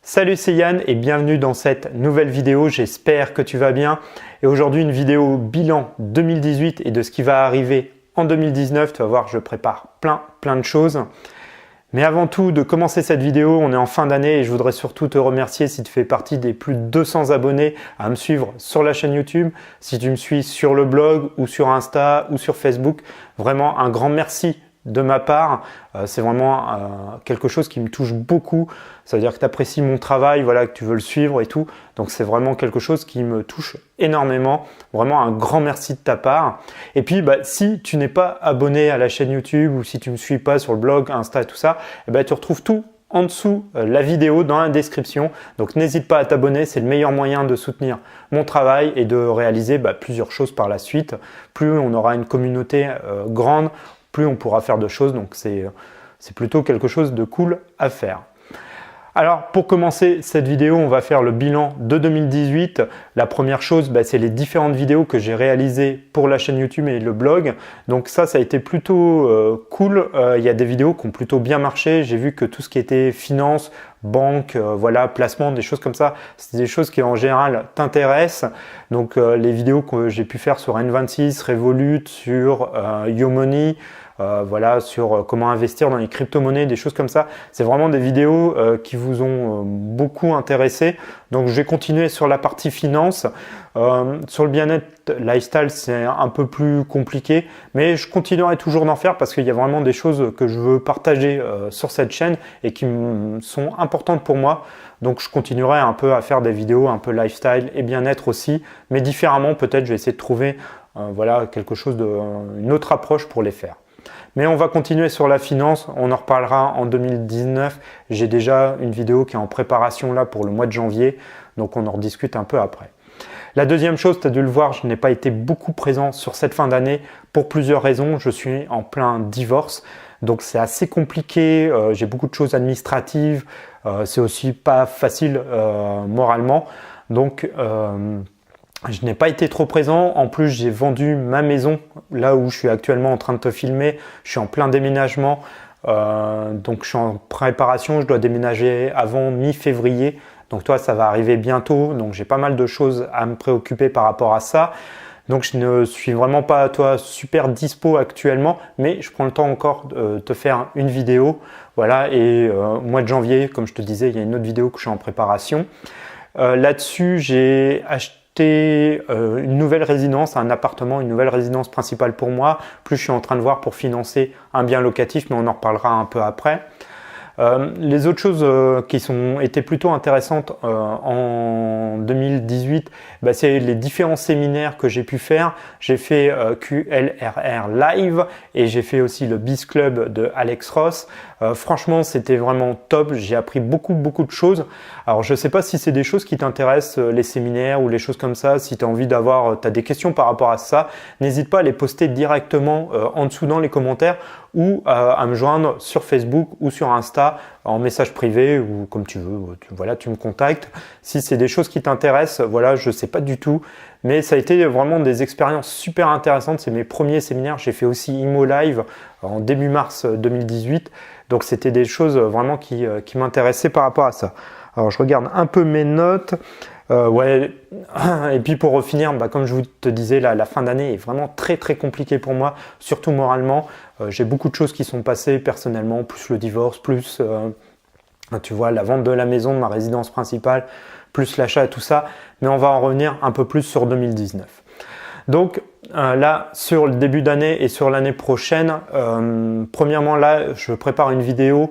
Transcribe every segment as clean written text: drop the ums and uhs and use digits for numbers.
Salut, c'est Yann et bienvenue dans cette nouvelle vidéo, j'espère que tu vas bien. Et aujourd'hui une vidéo bilan 2018 et de ce qui va arriver en 2019. Tu vas voir, je prépare plein de choses. Mais avant tout, de commencer cette vidéo, on est en fin d'année et je voudrais surtout te remercier si tu fais partie des plus de 200 abonnés à me suivre sur la chaîne YouTube, si tu me suis sur le blog ou sur Insta ou sur Facebook. Vraiment un grand merci de ma part, c'est vraiment quelque chose qui me touche beaucoup. Ça veut dire que tu apprécies mon travail, voilà, que tu veux le suivre et tout. Donc c'est vraiment quelque chose qui me touche énormément. Vraiment un grand merci de ta part. Et puis si tu n'es pas abonné à la chaîne YouTube ou si tu ne me suis pas sur le blog, Insta, tout ça, tu retrouves tout en dessous la vidéo dans la description. Donc n'hésite pas à t'abonner, c'est le meilleur moyen de soutenir mon travail et de réaliser plusieurs choses par la suite. Plus on aura une communauté grande, plus on pourra faire de choses, donc c'est plutôt quelque chose de cool à faire. Alors pour commencer cette vidéo, on va faire le bilan de 2018. La première chose, c'est les différentes vidéos que j'ai réalisées pour la chaîne YouTube et le blog. Donc ça a été plutôt cool. Il y a des vidéos qui ont plutôt bien marché. J'ai vu que tout ce qui était finance, banque, voilà, placement, des choses comme ça, c'est des choses qui en général t'intéressent. Donc les vidéos que j'ai pu faire sur N26, Revolut, sur YoMoney, voilà, sur comment investir dans les crypto-monnaies, des choses comme ça. C'est vraiment des vidéos qui vous ont beaucoup intéressé. Donc je vais continuer sur la partie finance. Sur le bien-être lifestyle, c'est un peu plus compliqué, mais je continuerai toujours d'en faire parce qu'il y a vraiment des choses que je veux partager sur cette chaîne et qui sont importantes pour moi. Donc je continuerai un peu à faire des vidéos un peu lifestyle et bien-être aussi, mais différemment. Peut-être je vais essayer de trouver voilà, quelque chose une autre approche pour les faire. Mais on va continuer sur la finance, on en reparlera en 2019. J'ai déjà une vidéo qui est en préparation là pour le mois de janvier, donc on en rediscute un peu après. La deuxième chose, tu as dû le voir, je n'ai pas été beaucoup présent sur cette fin d'année pour plusieurs raisons. Je suis en plein divorce, donc c'est assez compliqué, j'ai beaucoup de choses administratives, c'est aussi pas facile moralement. Donc je n'ai pas été trop présent. En plus, j'ai vendu ma maison là où je suis actuellement en train de te filmer. Je suis en plein déménagement. Donc, je suis en préparation. Je dois déménager avant mi-février. Donc, toi, ça va arriver bientôt. Donc, j'ai pas mal de choses à me préoccuper par rapport à ça. Donc, je ne suis vraiment pas, super dispo actuellement. Mais je prends le temps encore de te faire une vidéo. Voilà. Et au mois de janvier, comme je te disais, il y a une autre vidéo que je suis en préparation. Là-dessus, j'ai acheté une nouvelle résidence, un appartement, une nouvelle résidence principale pour moi. Plus je suis en train de voir pour financer un bien locatif, mais on en reparlera un peu après. Les autres choses qui étaient plutôt intéressantes en 2018, c'est les différents séminaires que j'ai pu faire. J'ai fait QLRR Live et j'ai fait aussi le Biz Club de Alex Ross. Franchement, c'était vraiment top. J'ai appris beaucoup de choses. Alors, je ne sais pas si c'est des choses qui t'intéressent, les séminaires ou les choses comme ça. Si tu as envie t'as des questions par rapport à ça, n'hésite pas à les poster directement en dessous dans les commentaires ou à me joindre sur Facebook ou sur Insta en message privé ou comme tu veux. Voilà, tu me contactes. Si c'est des choses qui t'intéressent, voilà, je ne sais pas du tout. Mais ça a été vraiment des expériences super intéressantes. C'est mes premiers séminaires. J'ai fait aussi IMO Live en début mars 2018. Donc, c'était des choses vraiment qui m'intéressaient par rapport à ça. Alors, je regarde un peu mes notes. Ouais. Et puis, pour finir, comme je vous te disais, la fin d'année est vraiment très compliquée pour moi, surtout moralement. J'ai beaucoup de choses qui sont passées personnellement, plus le divorce, plus tu vois, la vente de la maison, de ma résidence principale, plus l'achat et tout ça. Mais on va en revenir un peu plus sur 2019. Donc là, sur le début d'année et sur l'année prochaine, premièrement là, je prépare une vidéo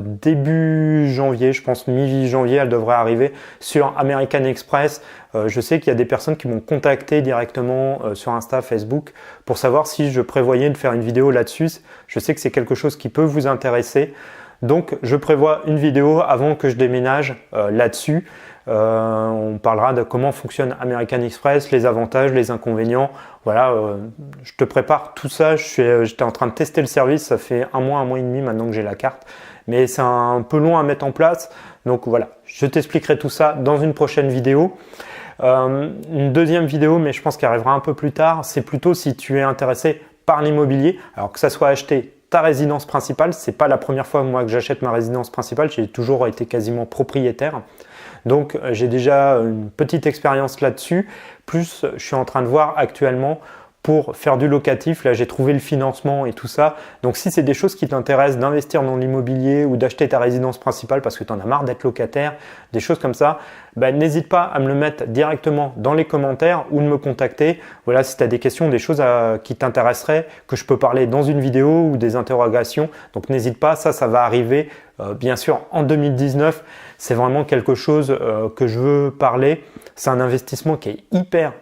début janvier, je pense mi-janvier, elle devrait arriver sur American Express. Je sais qu'il y a des personnes qui m'ont contacté directement sur Insta, Facebook pour savoir si je prévoyais de faire une vidéo là-dessus. Je sais que c'est quelque chose qui peut vous intéresser. Donc, je prévois une vidéo avant que je déménage là-dessus. On parlera de comment fonctionne American Express, les avantages, les inconvénients. Voilà, je te prépare tout ça. J'étais en train de tester le service. Ça fait un mois et demi maintenant que j'ai la carte. Mais c'est un peu long à mettre en place. Donc voilà, je t'expliquerai tout ça dans une prochaine vidéo. Une deuxième vidéo, mais je pense qu'elle arrivera un peu plus tard. C'est plutôt si tu es intéressé par l'immobilier. Alors que ça soit acheter ta résidence principale. C'est pas la première fois moi que j'achète ma résidence principale, j'ai toujours été quasiment propriétaire. Donc j'ai déjà une petite expérience là-dessus. Plus je suis en train de voir actuellement pour faire du locatif. Là, j'ai trouvé le financement et tout ça. Donc, si c'est des choses qui t'intéressent d'investir dans l'immobilier ou d'acheter ta résidence principale parce que tu en as marre d'être locataire, des choses comme ça, ben, n'hésite pas à me le mettre directement dans les commentaires ou de me contacter. Voilà, si tu as des questions, des choses qui t'intéresseraient, que je peux parler dans une vidéo ou des interrogations. Donc, n'hésite pas, ça va arriver bien sûr en 2019. C'est vraiment quelque chose que je veux parler. C'est un investissement qui est hyper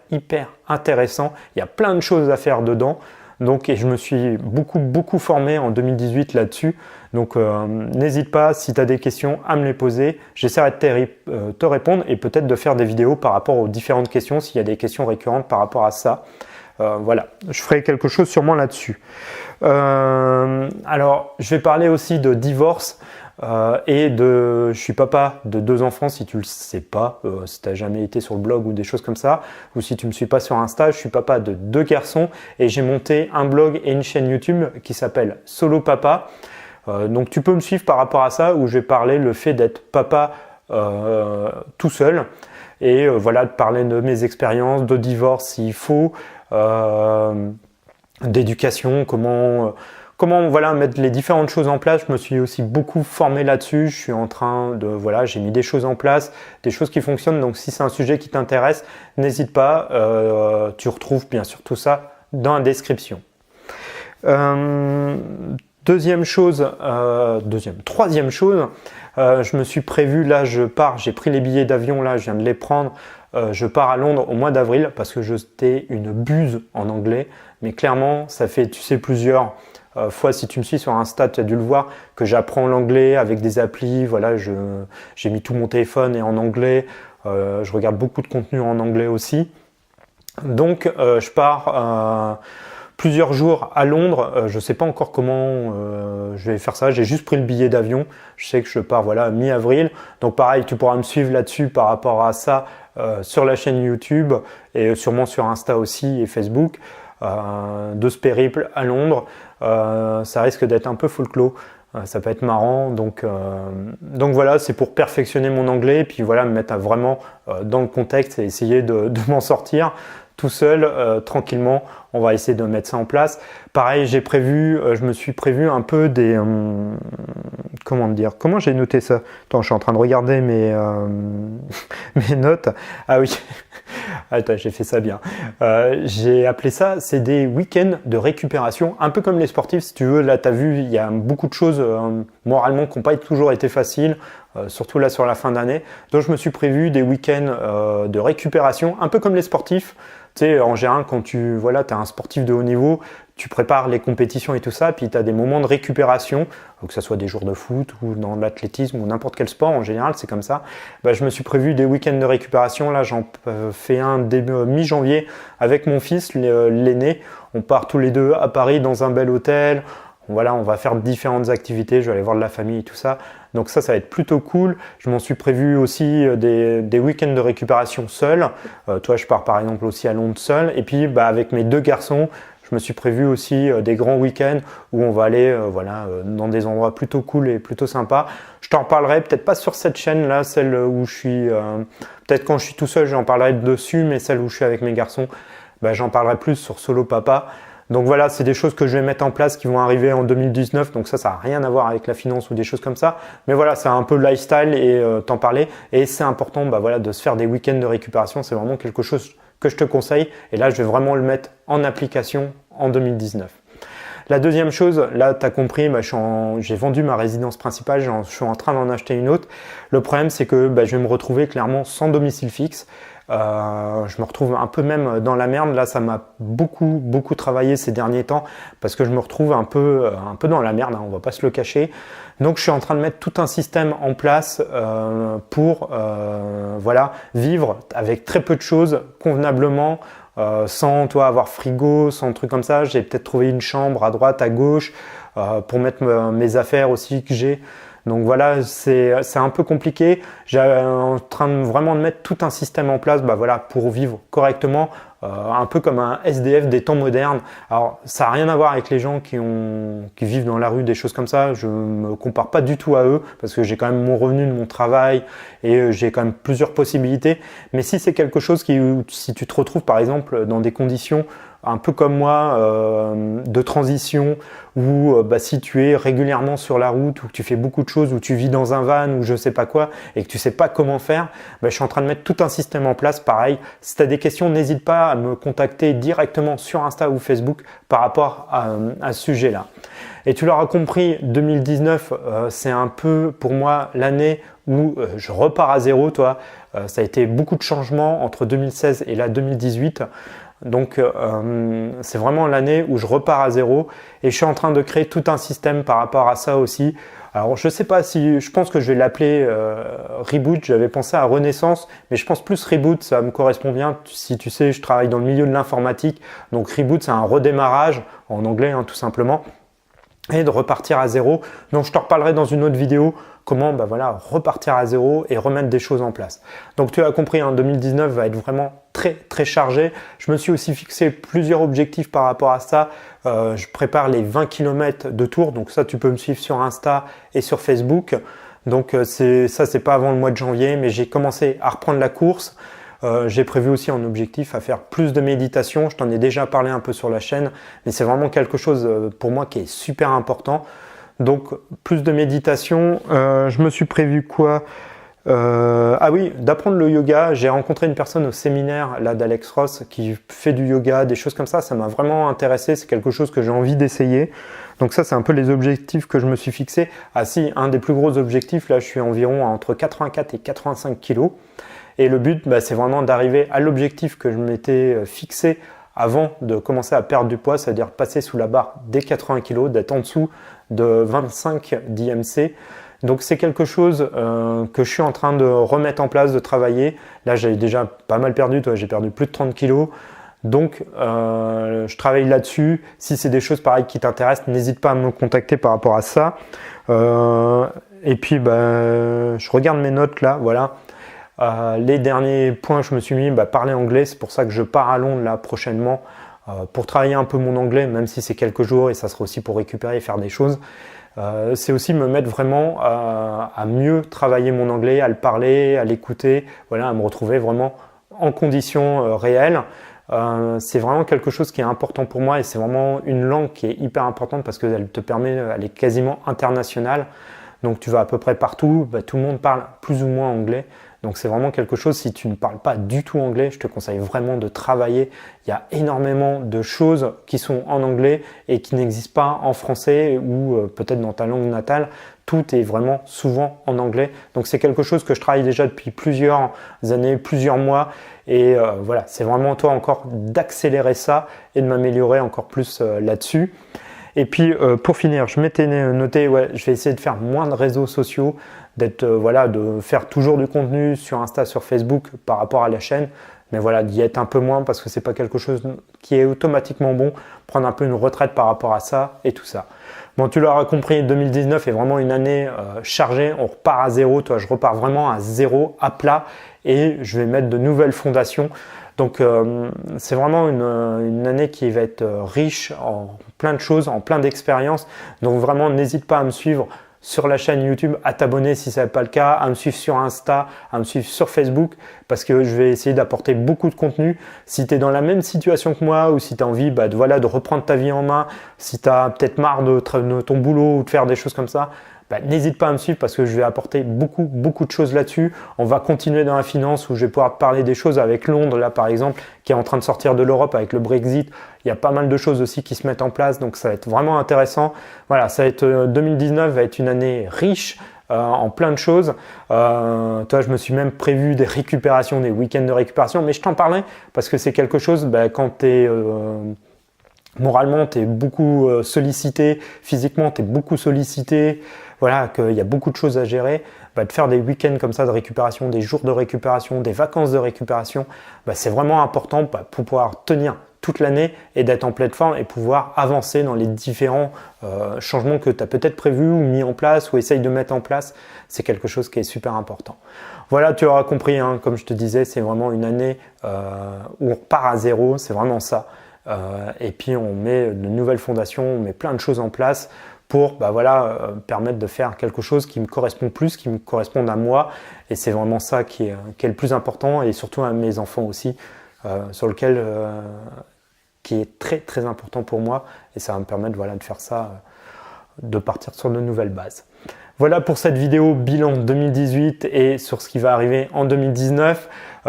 intéressant. Il y a plein de choses à faire dedans. Donc, et je me suis beaucoup formé en 2018 là-dessus. Donc, n'hésite pas, si tu as des questions, à me les poser. J'essaierai de te répondre et peut-être de faire des vidéos par rapport aux différentes questions, s'il y a des questions récurrentes par rapport à ça. Voilà, je ferai quelque chose sûrement là-dessus. Alors, je vais parler aussi de divorce. Je suis papa de 2 enfants, si tu le sais pas, si tu n'as jamais été sur le blog ou des choses comme ça, ou si tu me suis pas sur Insta, je suis papa de 2 garçons et j'ai monté un blog et une chaîne YouTube qui s'appelle Solo Papa. Donc tu peux me suivre par rapport à ça, où je vais parler le fait d'être papa tout seul et voilà, de parler de mes expériences, de divorce s'il faut, d'éducation, comment voilà, mettre les différentes choses en place. Je me suis aussi beaucoup formé là-dessus. Je suis en train de, voilà, j'ai mis des choses en place, des choses qui fonctionnent. Donc, si c'est un sujet qui t'intéresse, n'hésite pas. Tu retrouves bien sûr tout ça dans la description. Troisième chose, je me suis prévu, là je pars, j'ai pris les billets d'avion, là je viens de les prendre. Je pars à Londres au mois d'avril parce que j'étais une buse en anglais. Mais clairement, ça fait, tu sais, plusieurs fois, si tu me suis sur Insta, tu as dû le voir, que j'apprends l'anglais avec des applis. Voilà, j'ai mis tout mon téléphone et en anglais. Je regarde beaucoup de contenu en anglais aussi. Donc, je pars plusieurs jours à Londres. Je ne sais pas encore comment je vais faire ça. J'ai juste pris le billet d'avion. Je sais que je pars voilà, mi-avril. Donc, pareil, tu pourras me suivre là-dessus par rapport à ça sur la chaîne YouTube et sûrement sur Insta aussi et Facebook. De ce périple à Londres. Ça risque d'être un peu full clos. Ça peut être marrant. Donc voilà, c'est pour perfectionner mon anglais et puis voilà, me mettre vraiment dans le contexte et essayer de m'en sortir tout seul, tranquillement. On va essayer de mettre ça en place. Pareil, je me suis prévu un peu des... comment dire? Comment j'ai noté ça? Attends, je suis en train de regarder mes notes. Ah oui, attends, j'ai fait ça bien. J'ai appelé ça, c'est des week-ends de récupération, un peu comme les sportifs, si tu veux. Là, tu as vu, il y a beaucoup de choses moralement qui n'ont pas toujours été faciles, surtout là sur la fin d'année. Donc, je me suis prévu des week-ends de récupération, un peu comme les sportifs. Tu sais, en général, quand tu as un sportif de haut niveau, tu prépares les compétitions et tout ça, puis tu as des moments de récupération, que ce soit des jours de foot ou dans l'athlétisme ou n'importe quel sport, en général, c'est comme ça. Bah, je me suis prévu des week-ends de récupération. Là, j'en fais un mi-janvier avec mon fils, l'aîné. On part tous les deux à Paris dans un bel hôtel. Voilà, on va faire différentes activités, je vais aller voir de la famille et tout ça. Donc ça va être plutôt cool. Je m'en suis prévu aussi des week-ends de récupération seul. Toi, je pars par exemple aussi à Londres seul. Et puis bah, avec mes 2 garçons, je me suis prévu aussi des grands week-ends où on va aller dans des endroits plutôt cool et plutôt sympas. Je t'en parlerai peut-être pas sur cette chaîne là, celle où je suis. Peut-être quand je suis tout seul, j'en parlerai dessus, mais celle où je suis avec mes garçons, bah, j'en parlerai plus sur Solo Papa. Donc voilà, c'est des choses que je vais mettre en place qui vont arriver en 2019. Donc ça n'a rien à voir avec la finance ou des choses comme ça. Mais voilà, c'est un peu le lifestyle et t'en parler. Et c'est important bah, voilà, de se faire des week-ends de récupération. C'est vraiment quelque chose que je te conseille. Et là, je vais vraiment le mettre en application en 2019. La deuxième chose, là, tu as compris, bah, j'ai vendu ma résidence principale. Je suis en train d'en acheter une autre. Le problème, c'est que bah, je vais me retrouver clairement sans domicile fixe. Je me retrouve un peu même dans la merde. Là, ça m'a beaucoup travaillé ces derniers temps parce que je me retrouve un peu dans la merde, hein, on va pas se le cacher. Donc, je suis en train de mettre tout un système en place pour voilà, vivre avec très peu de choses convenablement. Sans avoir frigo, sans truc comme ça. J'ai peut-être trouvé une chambre à droite, à gauche pour mettre mes affaires aussi que j'ai. Donc voilà, c'est un peu compliqué. J'ai en train de vraiment de mettre tout un système en place voilà, pour vivre correctement, un peu comme un SDF des temps modernes. Alors ça n'a rien à voir avec les gens qui vivent dans la rue, des choses comme ça. Je me compare pas du tout à eux parce que j'ai quand même mon revenu de mon travail et j'ai quand même plusieurs possibilités. Mais si c'est quelque chose si tu te retrouves par exemple dans des conditions un peu comme moi, de transition, où si tu es régulièrement sur la route, ou que tu fais beaucoup de choses, ou tu vis dans un van, ou je sais pas quoi, et que tu sais pas comment faire, je suis en train de mettre tout un système en place. Pareil, si tu as des questions, n'hésite pas à me contacter directement sur Insta ou Facebook par rapport à ce sujet-là. Et tu l'auras compris, 2019, c'est un peu pour moi l'année où je repars à zéro. Ça a été beaucoup de changements entre 2016 et là 2018. Donc c'est vraiment l'année où je repars à zéro et je suis en train de créer tout un système par rapport à ça aussi. Alors je sais pas si, je pense que je vais l'appeler Reboot. J'avais pensé à Renaissance, mais je pense plus Reboot, ça me correspond bien. Si tu sais, je travaille dans le milieu de l'informatique, donc Reboot c'est un redémarrage en anglais tout simplement, et de repartir à zéro. Donc je te reparlerai dans une autre vidéo comment voilà, repartir à zéro et remettre des choses en place. Donc tu as compris, 2019 va être vraiment très chargé. Je me suis aussi fixé plusieurs objectifs par rapport à ça. Je prépare les 20 km de tour, donc ça tu peux me suivre sur Insta et sur Facebook. Donc c'est pas avant le mois de janvier, mais j'ai commencé à reprendre la course. J'ai prévu aussi en objectif à faire plus de méditation. Je t'en ai déjà parlé un peu sur la chaîne, mais c'est vraiment quelque chose pour moi qui est super important. Donc plus de méditation. Je me suis prévu quoi? Ah oui, d'apprendre le yoga. J'ai rencontré une personne au séminaire là d'Alex Ross qui fait du yoga, des choses comme ça. Ça m'a vraiment intéressé. C'est quelque chose que j'ai envie d'essayer. Donc ça, c'est un peu les objectifs que je me suis fixé. Ah si, un des plus gros objectifs, là, je suis environ entre 84 et 85 kilos. Et le but, c'est vraiment d'arriver à l'objectif que je m'étais fixé avant de commencer à perdre du poids, c'est-à-dire passer sous la barre des 80 kg, d'être en dessous de 25 d'IMC. Donc c'est quelque chose que je suis en train de remettre en place, de travailler. Là, j'avais déjà pas mal perdu, j'ai perdu plus de 30 kg. Donc je travaille là-dessus. Si c'est des choses pareilles qui t'intéressent, n'hésite pas à me contacter par rapport à ça. Et puis je regarde mes notes là, voilà. Les derniers points, je me suis mis parler anglais. C'est pour ça que je pars à Londres là prochainement pour travailler un peu mon anglais, même si c'est quelques jours, et ça sera aussi pour récupérer et faire des choses. C'est aussi me mettre vraiment à mieux travailler mon anglais, à le parler, à l'écouter, voilà, à me retrouver vraiment en conditions réelles. C'est vraiment quelque chose qui est important pour moi et c'est vraiment une langue qui est hyper importante parce qu'elle te permet, elle est quasiment internationale. Donc tu vas à peu près partout, tout le monde parle plus ou moins anglais. Donc c'est vraiment quelque chose, si tu ne parles pas du tout anglais, je te conseille vraiment de travailler. Il y a énormément de choses qui sont en anglais et qui n'existent pas en français ou peut-être dans ta langue natale. Tout est vraiment souvent en anglais. Donc c'est quelque chose que je travaille déjà depuis plusieurs années, plusieurs mois. Et voilà, c'est vraiment toi encore d'accélérer ça et de m'améliorer encore plus là-dessus. Et puis pour finir, je m'étais noté, je vais essayer de faire moins de réseaux sociaux, de faire toujours du contenu sur Insta, sur Facebook par rapport à la chaîne, mais voilà, d'y être un peu moins parce que c'est pas quelque chose qui est automatiquement bon, prendre un peu une retraite par rapport à ça et tout ça. Bon, tu l'auras compris, 2019 est vraiment une année chargée, on repart à zéro, je repars vraiment à zéro, à plat, et je vais mettre de nouvelles fondations. Donc c'est vraiment une année qui va être riche en plein de choses, en plein d'expériences. Donc vraiment n'hésite pas à me suivre sur la chaîne YouTube, à t'abonner si ce n'est pas le cas, à me suivre sur Insta, à me suivre sur Facebook parce que je vais essayer d'apporter beaucoup de contenu. Si tu es dans la même situation que moi ou si tu as envie de reprendre ta vie en main, si tu as peut-être marre de ton boulot ou de faire des choses comme ça, n'hésite pas à me suivre parce que je vais apporter beaucoup de choses là-dessus. On va continuer dans la finance où je vais pouvoir parler des choses avec Londres là par exemple qui est en train de sortir de l'Europe avec le Brexit. Il y a pas mal de choses aussi qui se mettent en place donc ça va être vraiment intéressant. Voilà, ça va être 2019 va être une année riche en plein de choses. Je me suis même prévu des récupérations, des week-ends de récupération, mais je t'en parlais parce que c'est quelque chose quand tu es moralement, tu es beaucoup sollicité, physiquement, tu es beaucoup sollicité, voilà, qu'il y a beaucoup de choses à gérer. de faire des week-ends comme ça de récupération, des jours de récupération, des vacances de récupération, c'est vraiment important pour pouvoir tenir toute l'année et d'être en pleine forme et pouvoir avancer dans les différents changements que tu as peut-être prévus ou mis en place ou essaye de mettre en place. C'est quelque chose qui est super important. Voilà, tu auras compris, hein, comme je te disais, c'est vraiment une année où on repart à zéro, c'est vraiment ça. Et puis on met de nouvelles fondations, on met plein de choses en place pour permettre de faire quelque chose qui me correspond plus, qui me corresponde à moi. Et c'est vraiment ça qui est le plus important et surtout à mes enfants aussi, sur lequel qui est très très important pour moi. Et ça va me permettre de faire ça, de partir sur de nouvelles bases. Voilà pour cette vidéo bilan 2018 et sur ce qui va arriver en 2019.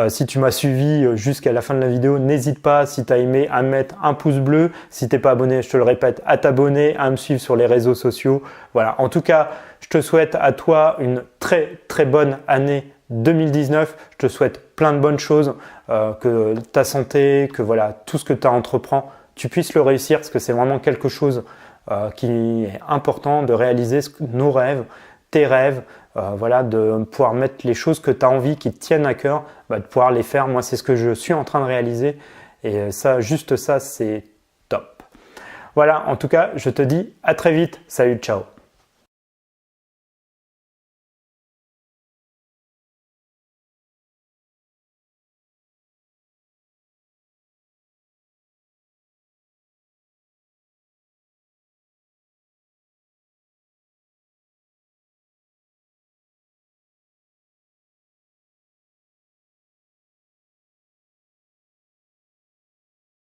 Si tu m'as suivi jusqu'à la fin de la vidéo, n'hésite pas, si tu as aimé, à mettre un pouce bleu. Si tu n'es pas abonné, je te le répète, à t'abonner, à me suivre sur les réseaux sociaux. Voilà, en tout cas, je te souhaite à toi une très très bonne année 2019. Je te souhaite plein de bonnes choses, que ta santé, que tout ce que tu entreprends, tu puisses le réussir parce que c'est vraiment quelque chose qui est important de réaliser nos rêves, tes rêves, de pouvoir mettre les choses que tu as envie, qui te tiennent à cœur, de pouvoir les faire. Moi, c'est ce que je suis en train de réaliser et ça, juste ça, c'est top. Voilà, en tout cas, je te dis à très vite. Salut, ciao.